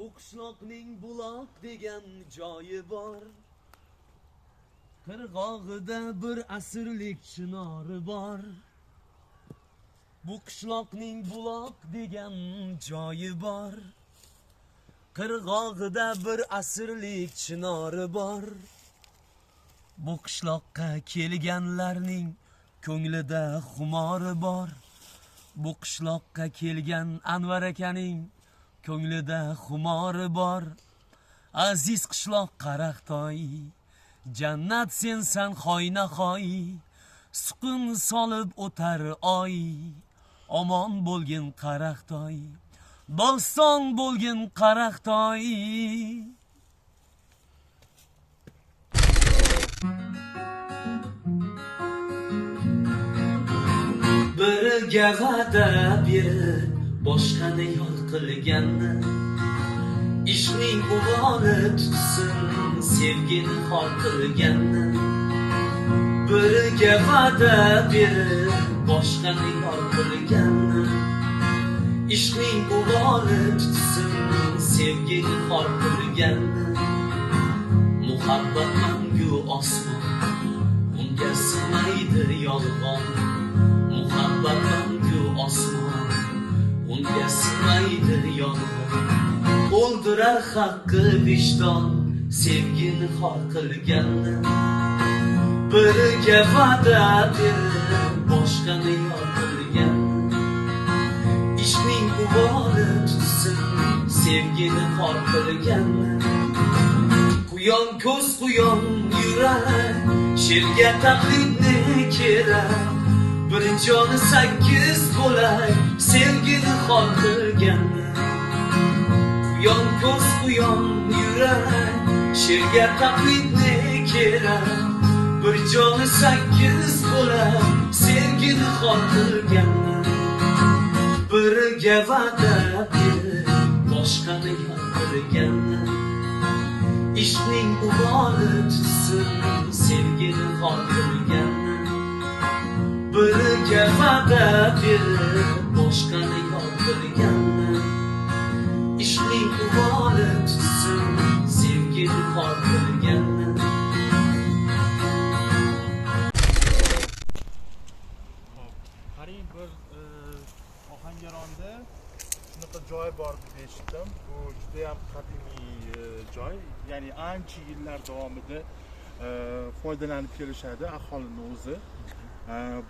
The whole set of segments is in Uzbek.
Bu qishloqning buloq degan joyi bor. Qirg'og'ida bir asrlik chinori bor. Bu qishloqning buloq degan joyi bor. Qirg'og'ida bir asrlik chinori bor. Bu qishloqqa kelganlarning ko'nglida xumori bor. Bu qishloqqa kelgan Anvar akaning ko'nglida xumori bor. Aziz qishloq Qaraqtoy, jannat sensan xoynahoy. Suqin solib o'tar oy, omon bo'lgin Qaraqtoy, doston bo'lgin Qaraqtoy. Biriga va'da berib boshqani yor qilganni, ishning uvoli tutsin sevgini xor qilganni. Biriga va'da berib boshqani yor qilganni, ishning uvoli tutsin sevgini xor qilganni. Muhabbat mangu osmon, unga sig'maydi yolg'on. Muhabbat mangu osmon, unga sig'maydi yolg'on. O'ldirar haqqi vijdon sevgini xor qilganni. Biriga va'da berib boshqani yor qilganni, ishning uvoli tutsin sevgini xor qilganni. Quyon ko'z quyon yurar, sherga taqlidni kerak. Bir joni 8 bo'lay sevgini xor qilganni. Quyon ko'z quyon yurar, sherga taqlidni kerak. Bir joni 8 bo'lay sevgini xor qilganni. Biriga va'da berib boshqani yor qilganni, ishning uvoli tutsin sevgini xor qilganni. Biriga va'da berib boshqani yor qilganni, ishning uvoli tutsin sevgini xor qilganni. Qarang, bir Ohangaronda shunaqa joy bor deb eshitdim. Bu juda ham qadimiy joy, ya'ni ancha yillar davomida foydalanib kelishadi aholining o'zi.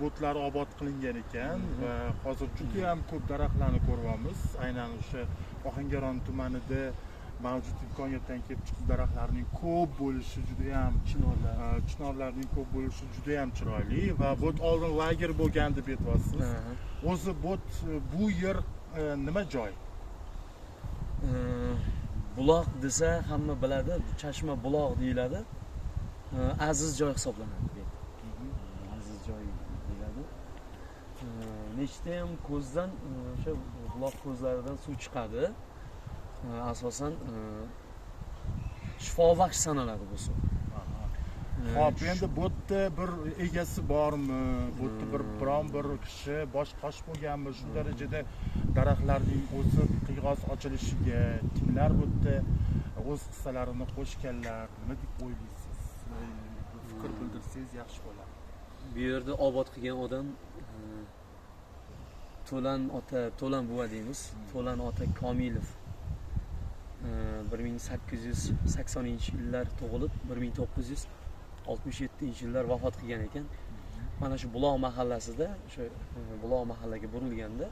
Bo'tlar obod qilingan ekan va hozir juda ham ko'p daraxtlarni ko'ryapmiz. Aynan o'sha Ohangaron tumanida mavjud imkoniyatdan kelib chiqib daraxtlarning ko'p bo'lishi juda ham, chinorlarning ko'p bo'lishi juda ham chiroyli va bo't oldin lager bo'lgan deb aytyapsiz. O'zi bo't bu yer nima joy? Buloq desa hamma biladi, Chashma buloq deyiladi. Aziz joy hisoblanadi. Aziz joy deyiladi. Nechta ham ko'zdan o'sha buloq ko'zlaridan suv chiqadi. Asosan shifobaxsh sanaladi bu suv. Xo'p, endi bo'tda bir egasi bormi? Bo'tda biron bir kishi bosh qosh bo'lganmi? Shu darajada daraxtlarning o'sib qiyg'os ochilishiga kimlar bo'tda o'z hissalarini qo'shganlar? Nima deb o'ylaysiz? Fikr bildirsangiz yaxshi bo'lardi. Bu yerda obod qilgan odam To'lan buva deymiz. To'lan ota Komilov. 1880-yillar tug'ilib, 1967-yillar vafot qilgan ekan. Mana shu Buloq mahallasida, o'sha Buloq mahallaga burilganda,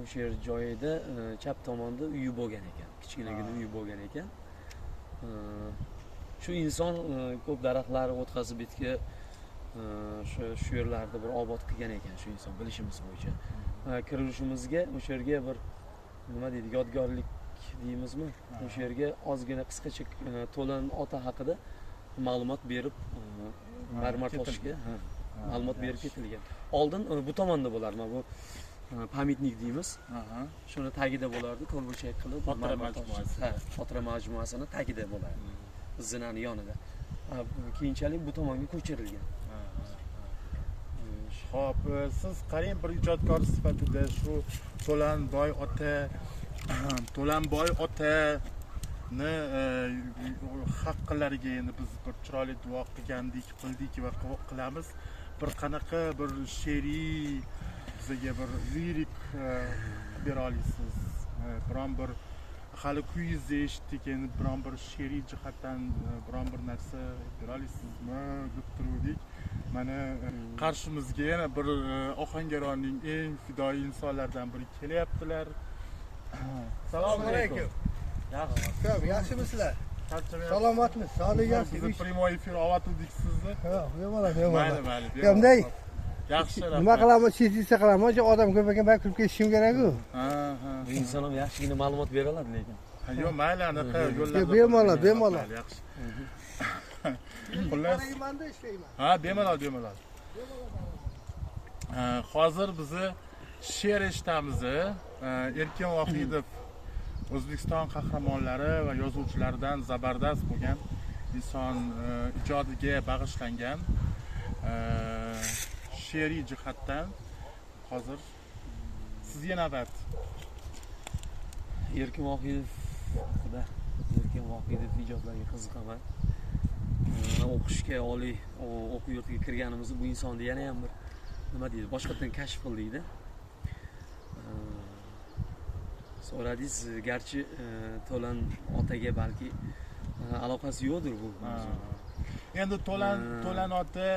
o'sha yer joyida chap tomonda uyi bo'lgan ekan. Kichkinagina uyi bo'lgan ekan. Shu inson ko'p daraxtlar o'tkazib bitga shu yerlarda bir obod qilgan ekan shu inson, bilishimiz bo'yicha. Kirilishimizga o'sha yerga bir nima deydi, yodgorlik deymizmi? O'sha yerga ozgina qisqacha To'lan ota haqida ma'lumot berib, marmar toshga ma'lumot berib ketilgan. Oldin bu tomonda bo'lardi, bu pamitnik deymiz. Shuni tagida bo'lardi, ko'rburchak qilib, xotira majmuasini tagida bo'lardi. Zinani yonida. Keyinchalik bu tomonga ko'chirilgan. Xo'p, siz qarang, bir ijodkor sifatida shu To'lanboy ota To'lanboy otani haqqilariga endi biz bir chiroyli duo qilgandik, qildik va qilamiz. Bir qanaqa bir she'riy bizga bir lirik bera olasiz? Biron bir hali kuyizni eshitdik, endi biron bir she'riy jihatdan biron bir narsa bera olasizmi deb turdik. Mana qarshimizga yana bir Ohangaronning eng fidoyi insonlaridan biri kelyaptilar. Assalomu alaykum. Yaxshimisizlar? Charchamayapsiz? Salomatmisiz? Sog'ligingiz? Biz primoy efir ovatdik sizni. Ha, bemalol. Mayli. Qanday? Yaxshi. Nima qilamiz, chizsa qilamiz. Odam ko'p ekan, men kirib ketishim kerak-ku. Bu inson ham yaxshigina ma'lumot bera oladi lekin. Yo'q, mayli, anaqa yo'llarda. Bemalol. Yaxshi. Xullas. Ishlayman-da, ishlayman. Ha, bemalol. Hozir bizni she'r eshitamiz. Erkin Vohidov O'zbekiston qahramonlari va yozuvchilaridan zabardast bo'lgan inson ijodiga bag'ishlangan she'riy jihatdan hozir sizga navbat. Erkin Vohidov haqida, Erkin Vohidov ijodlariga qiziqaman. O'qishga, oliy o'quv yurtiga kirganimizda bu insonni yana ham bir nima deydi, boshqatdan kashf qildikda. So'radingiz, garchi To'lan otaga balki aloqasi yo'qdir bu. Endi To'lan ota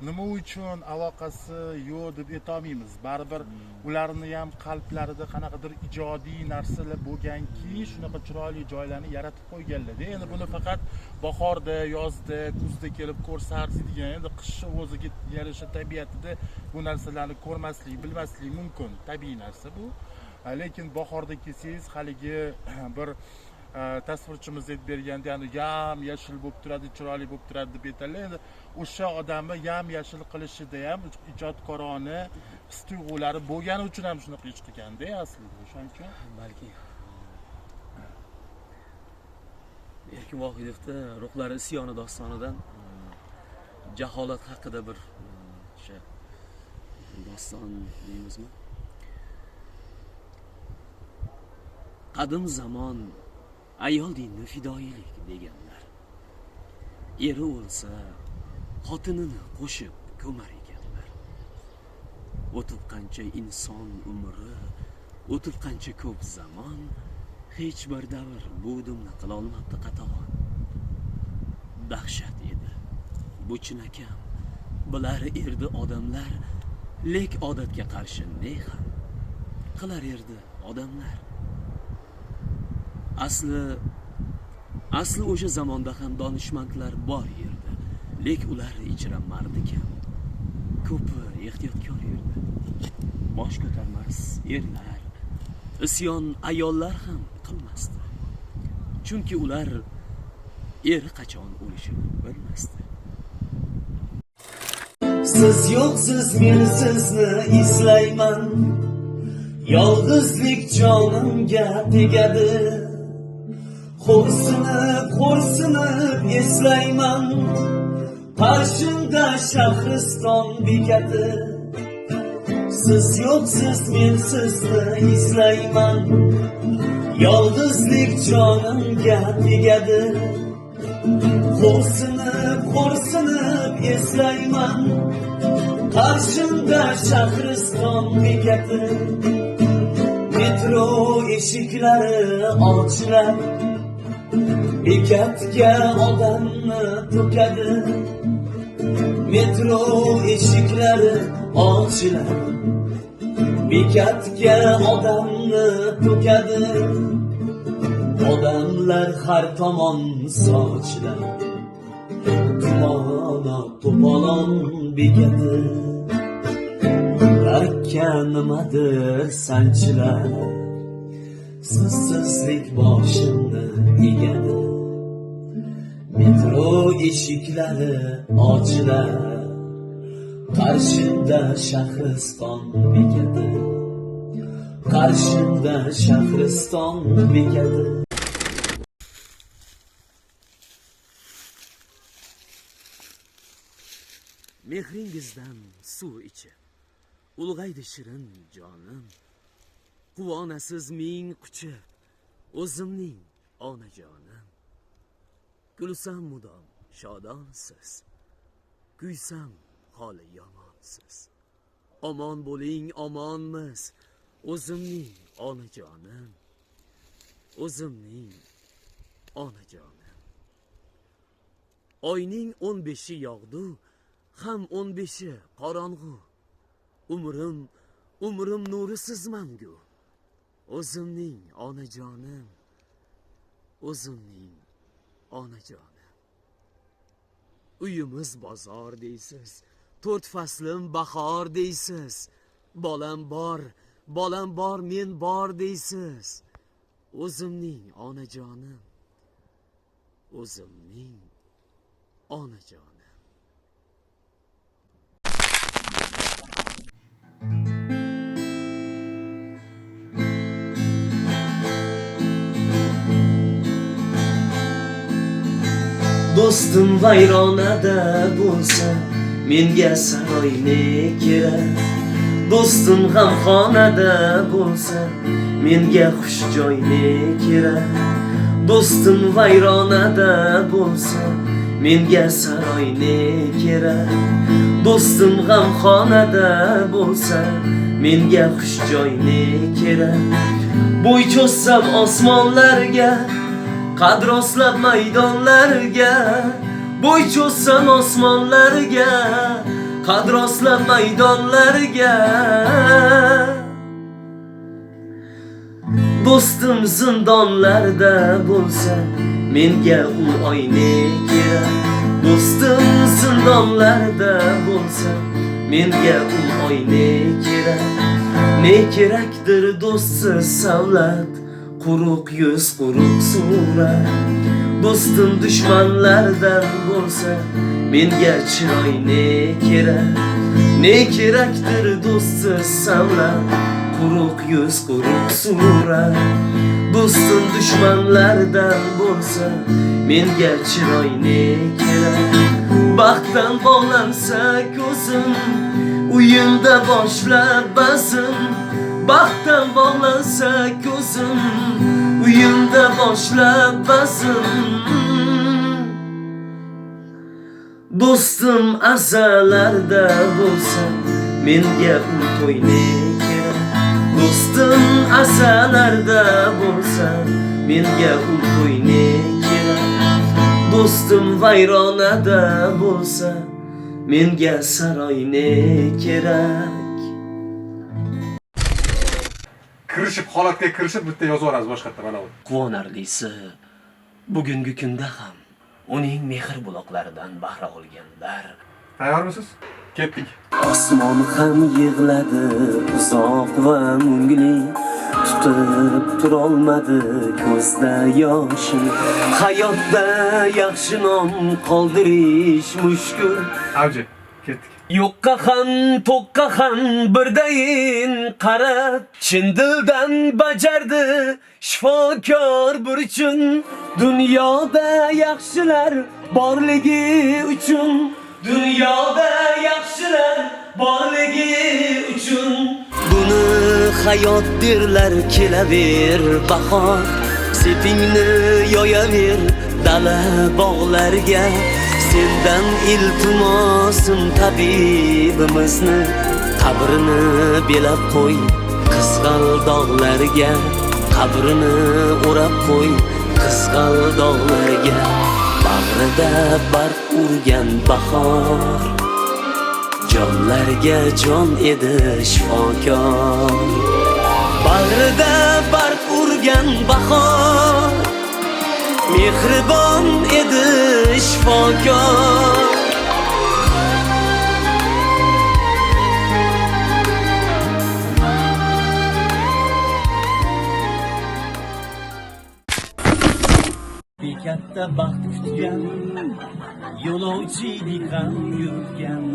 nima uchun aloqasi yo'q deb aytolmaymiz. Baribir ularni ham qalblarida qanaqadir ijodiy narsalar bo'lganki, shunaqa chiroyli joylarni yaratib qo'yganlar-da. Endi buni faqat bahorda, yozda, kuzda kelib ko'rsa arziydigan, endi qishni o'ziga yarasha tabiatida bu narsalarni ko'rmaslik, bilmaslik mumkin. Tabiiy narsa bu. Lekin bahorda kelsangiz, haligi bir tasvirchimiz aytib berganda, ya'ni yam yashil bo'lib turadi, chiroyli bo'lib turadi deb aytadilar. Endi o'sha odamni yam yashil qilishida ham ijodkorona his-tuyg'ulari bo'lgani uchun ham shunaqa ish qilganda aslida. O'shaning uchun balki Erkin Vohidovda Ruhlar isyoni dostonidan jaholat haqida bir o'sha doston deymizmi? Qadim zamon ayol dinni fidoyilik deganlar. Eri o'lsa, xotinini qo'shib ko'mar ekanlar. O'tib qancha inson umri, o'tib qancha ko'p zamon, hech bir davr bu dumni qila olmabdi qatag'on. Dahshat edi bu chinakam, bilar erdi odamlar, lek odatga qarshi ne ham qilar erdi odamlar. Asli o'sha zamonda ham donishmandlar bor edi, lek ular ichra mardi kam, ko'pi ehtiyotkor edi. Bosh ko'tarmas erlar, isyon ayollar ham qilmasdi. Chunki ular eri qachon o'lishini bilmasdi. Siz yo'qsiz men sizni eslayman, yolg'izlik jonimga tegadi. Xo'rsinib eslayman, qarshimda Shahriston bekati. Siz yo'qsiz men sizni eslayman, yolg'izlik jonimga tegadi. Xo'rsinib eslayman, qarshimda Shahriston bekati. Metro eshiklari ochilib, bekatga odamni to'kadi. Metro eshiklari ochilib, bekatga odamni to'kadi. Odamlar har tomon sochilib, tumona to'polon bekati. Barka nimadir sanchilar, sizsizlik boshimni egadi. Metro eshiklari ochilar, qarshimda Shahriston bekati. Qarshimda Shahriston bekati. Mehringizdan suv ichib ulg'aydi shirin jonim, quvonasiz ming quchib o'zimning onajonim. Kulsam mudom shodonsiz, kuysam holi yomonsiz. Omon bo'ling, omonmiz, o'zimning onajonim, o'zimning onajonim. Oyning 15 yog'du, ham 15 qorong'u. Umrim nurisiz mangu. O'zimning onajonim, o'zimning onajonim. Uyimiz bozor deysiz, 4 faslim bahor deysiz. Bolam bor, men bor deysiz. O'zimning onajonim, o'zimning onajonim. Do'stim vayronada bo'lsa, menga saroy ne kerak? Do'stim g'amxonada bo'lsa, menga xush joy ne kerak? Do'stim vayronada bo'lsa, menga saroy ne kerak? Do'stim g'amxonada bo'lsa, menga xush joy ne kerak? Bo'y cho'zsam osmonlarga, qad rostlab maydonlarga, bo'y cho'zsam osmonlarga, qad rostlab maydonlarga. Do'stim zindonlarda bo'lsa, menga u oyne kerak? Do'stim zindonlarda bo'lsa, menga u oyne kerak? Ne kerakdir do'stsiz savlat, quruq yuz, quruq surat. Do'stim dushmanlardan bo'lsa, menga chiroy ne kerak? Ne kerakdir do'stsiz savlat, quruq yuz, quruq surat. Do'stim dushmanlardan bo'lsa, menga chiroy ne kerak? Baxtdan bog'lansa ko'zim, uyimda boshlab bazm. Baxtdan bog'lansa ko'zim, uyimda boshlab bazm. Do'stim azalarda bo'lsa, menga u to'y ne kerak? Do'stim azalarda bo'lsa, menga u to'y ne kerak? Do'stim vayronada bo'lsa, menga saroy ne kerak? Holatga kirishib bitta yozib yuboramiz boshqatda mana bu. Quvonarlisi, bugungi kunda ham uning mehr buloqlaridan bahra olganlar. Tayyormisiz? Ketdik. Osmon ham yig'ladi uzoq va mungli, tutib turolmadi ko'zda yoshim. Hayotda yaxshi nom qoldirish mushkul. Avji, ketdik. Yo'qqa ham to'qqa ham birdayin qarab, chin dildan bajardi shifokor burchun. Dunyoda yaxshilar borligi uchun, dunyoda yaxshilar borligi uchun. Buni hayot derlar, kelaver bahor, sepingni yoyaver dala bog'larga. Sendan iltimosim tabibimizni, qabrini belab qo'y qizg'al dog'larga. Qabrini o'rab qo'y qizg'al dog'larga. Bag'rida barq urgan bahor, jonlarga jon edi shifokor. Bag'rida barq urgan bahor, mehribon edi shifokor. Bekatda baxt kutgan, yo'lovchiydik ham yurgan.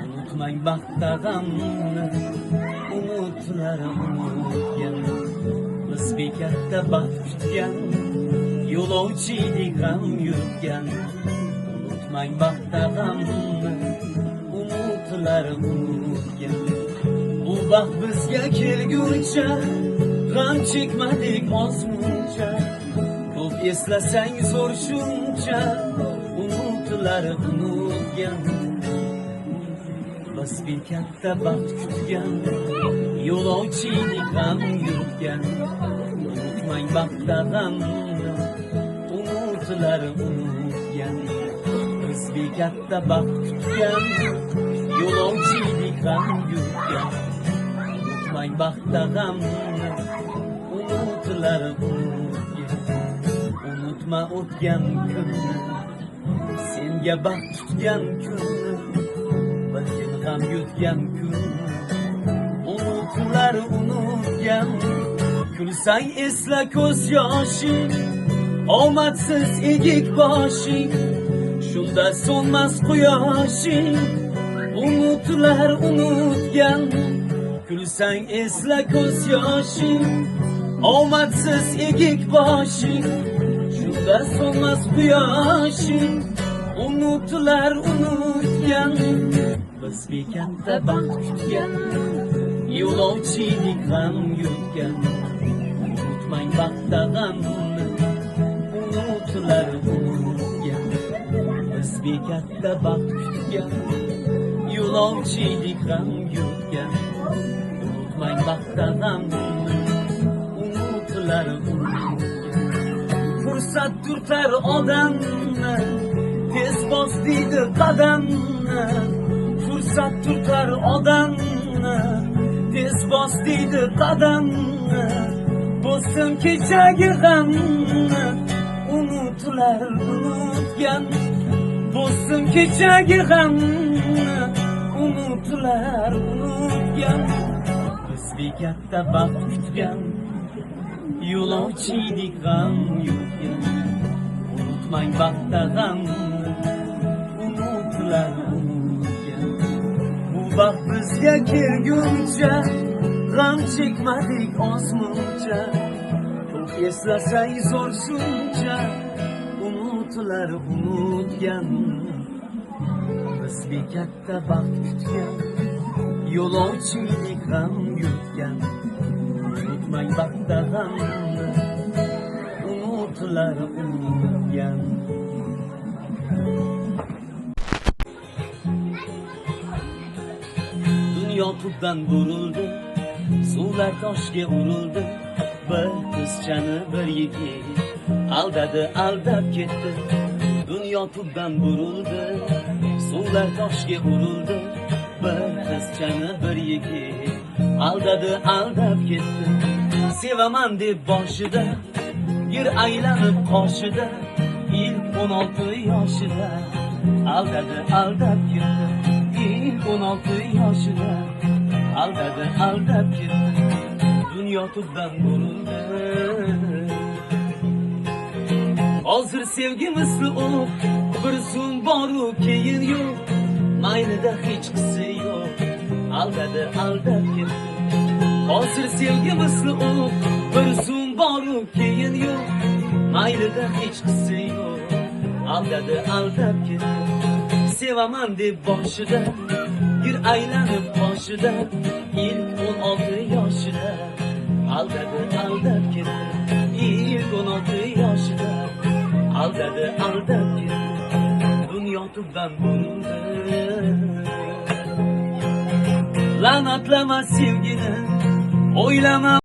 Unutmang baxtda g'amni, umidlar unutgan. Biz bekatda baxt kutgan, yo'lovchiydik ham yurgan. Unutmang baxtda g'amni, umidlar unutgan. Bu baxt bizga kelguncha g'am chekmadik ozmuncha, ko'p eslasang zo'r shuncha, unutilar unutgan. Biz bir katta baxt kutgan, yo'lovchilik g'am yurtgan. Unutmang baxtda g'amni, unutilar unutgan. Biz bir katta baxt kutgan, yo'lovchilik g'am yurtgan. Unutmang baxtda g'amni, unutilar unutgan. Unutma o'tgan kunni, senga baxt tutgan kunni, bir kun g'am yutgan kunni, unutilar unutgan. Kulsang esla ko'z yoshing, omadsiz egik boshing, shunda so'nmas quyoshing, unutilar unutgan. Kulsang esla ko'z yoshing, omadsiz egik boshing, shunda so'nmas quyoshing, unutilar unutgan. Biz bir katta baxt kutgan, yo'lovchilik g'am yutgan. Unutmang baxtda g'amni, unutilar unutgan. Biz bir katta baxt kutgan, yo'lovchilik g'am yutgan. Unutmang baxtda g'amni, unutilar unutgan. Fursat turtar odamni, tez bos deydi qadamni. Fursat turtar odamni, tez bos deydi qadamni. Bo'lsin kechagi g'amni, unutilar unutgan. Bo'lsin kechagi g'amni, unutilar unutgan. Biz bir katta baxt kutgan, yo'lovchilik g'am yutgan. Unutmang baxtda g'amni, unutilar unutgan. Bu baxt bizga kelguncha, g'am chekmadik ozmuncha, ko'p eslasang zo'r shuncha, unutilar unutgan. Biz bir katta baxt kutgan, yo'lovchilik g'am yutgan. Unutmang baxtda g'amni, unutilar unutgan. Dunyo tubdan burildi, suvlar toshga urildi. Bir qizchani bir yigit aldadi, aldab ketdi. Dunyo tubdan burildi, suvlar toshga urildi. Bir qizchani bir yigit aldadi, aldab ketdi. Sevaman deb boshida, yer aylanib qoshida, ilk 16 yoshida aldadi, aldab ketdi. İlk 16 yaşında aldadi, aldab ketdi. Dunyo tubdan burildi. Hozir sevgi misli u, bir so'ng boru keyin yo'q. Maylida hech qisi yo'q, aldadi, aldab ketdi. Hozir sevgi misli u, bir so'ng boru keyin yo'q. Maylida hech qisi yo'q, aldadi, aldab ketdi. Sevaman deb boshida, yer aylanib qoshida, ilk 16 yoshida aldadi, aldab ketdi. İlk 16 yoshida aldadi, aldab ketdi. Dunyo tubdan burildi. La'natlama sevgini, o'ylama